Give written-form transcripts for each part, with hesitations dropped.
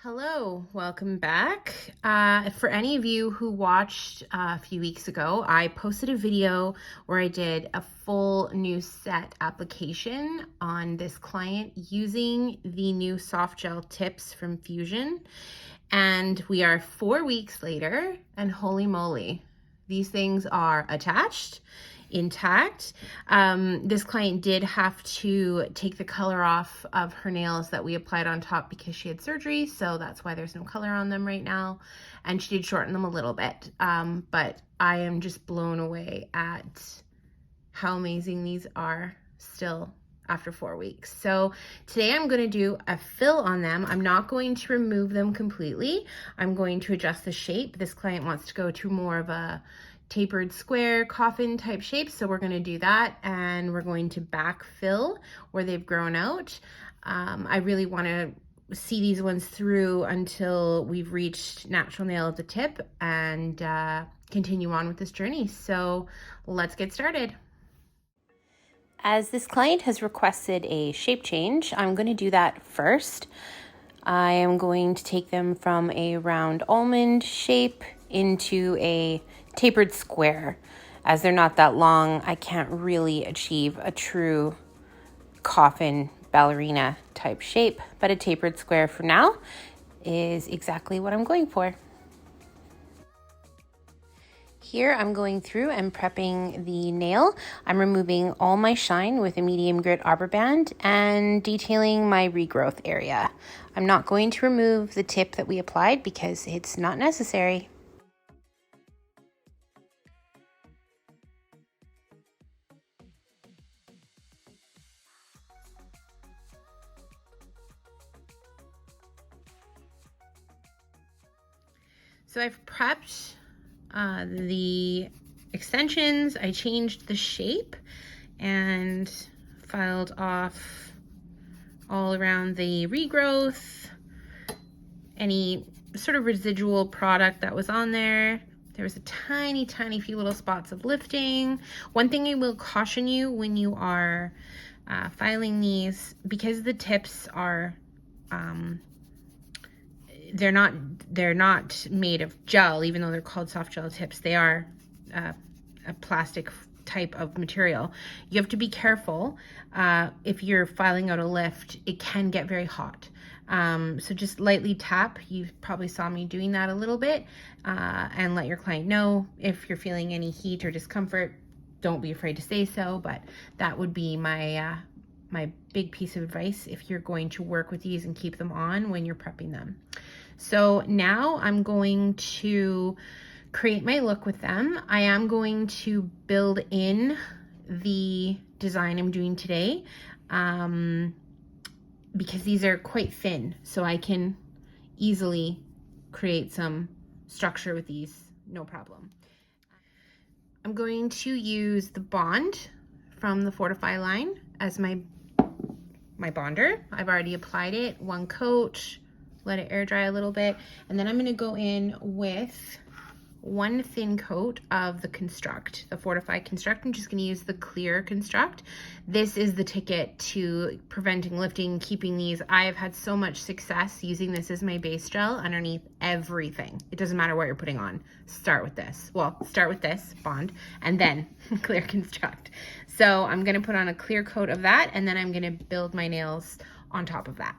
Hello, welcome back. For any of you who watched a few weeks ago, I posted a video where I did a full new set application on this client using the new soft gel tips from Fuzion. And we are 4 weeks later, and holy moly, these things are attached, intact. This client did have to take the color off of her nails that we applied on top because she had surgery, so that's why there's no color on them right now. And she did shorten them a little bit, but I am just blown away at how amazing these are still after 4 weeks. So today I'm going to do a fill on them. I'm not going to remove them completely. I'm going to adjust the shape. This client wants to go to more of a tapered square coffin type shape, so we're going to do that, and we're going to backfill where they've grown out. I really want to see these ones through until we've reached natural nail at the tip and continue on with this journey. So let's get started. As this client has requested a shape change, I'm going to do that first. I am going to take them from a round almond shape into a tapered square. As they're not that long, I can't really achieve a true coffin ballerina type shape, but a tapered square for now is exactly what I'm going for. Here I'm going through and prepping the nail. I'm removing all my shine with a medium grit arbor band and detailing my regrowth area. I'm not going to remove the tip that we applied because it's not necessary. So I've prepped the extensions. I changed the shape and filed off all around the regrowth, any sort of residual product that was on there. There was a tiny few little spots of lifting. One thing I will caution you when you are filing these, because the tips are they're not made of gel, even though they're called soft gel tips. They are a plastic type of material. You have to be careful. If you're filing out a lift, it can get very hot. So just lightly tap. You probably saw me doing that a little bit, and let your client know if you're feeling any heat or discomfort. Don't be afraid to say so, but that would be my my big piece of advice if you're going to work with these and keep them on when you're prepping them. So now I'm going to create my look with them. I am going to build in the design I'm doing today because these are quite thin, so I can easily create some structure with these, no problem. I'm going to use the Bond from the Fortify line as my bonder. I've already applied it, one coat, let it air dry a little bit, and then I'm going to go in with one thin coat of the Construct, the Fortify Construct. I'm just going to use the clear Construct. This is the ticket to preventing lifting, keeping these. I have had so much success using this as my base gel underneath everything. It doesn't matter what you're putting on. Start with this. Well, start with this Bond and then clear Construct. So I'm going to put on a clear coat of that, and then I'm going to build my nails on top of that.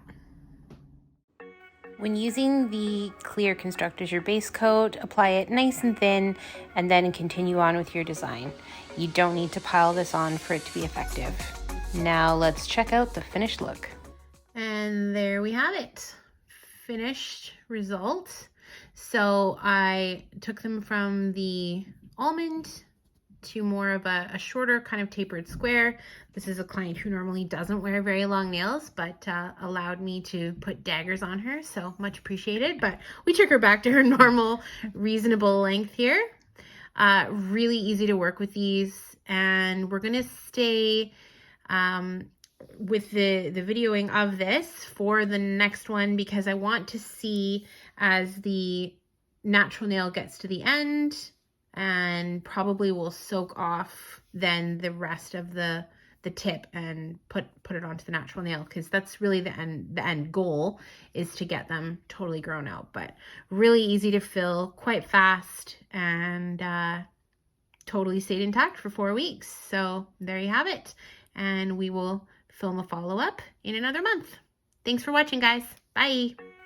When using the clear Construct as your base coat, apply it nice and thin and then continue on with your design. You don't need to pile this on for it to be effective. Now let's check out the finished look. And there we have it. Finished result. So I took them from the almond to more of a shorter kind of tapered square. This is a client who normally doesn't wear very long nails, but allowed me to put daggers on her, so much appreciated. But we took her back to her normal, reasonable length here. Really easy to work with these, and we're gonna stay with the videoing of this for the next one because I want to see as the natural nail gets to the end, and probably will soak off then the rest of the the tip and put it onto the natural nail, because that's really the end goal, is to get them totally grown out. But really easy to fill, quite fast, and totally stayed intact for 4 weeks. So there you have it. And we will film a follow-up in another month. Thanks for watching, guys. Bye.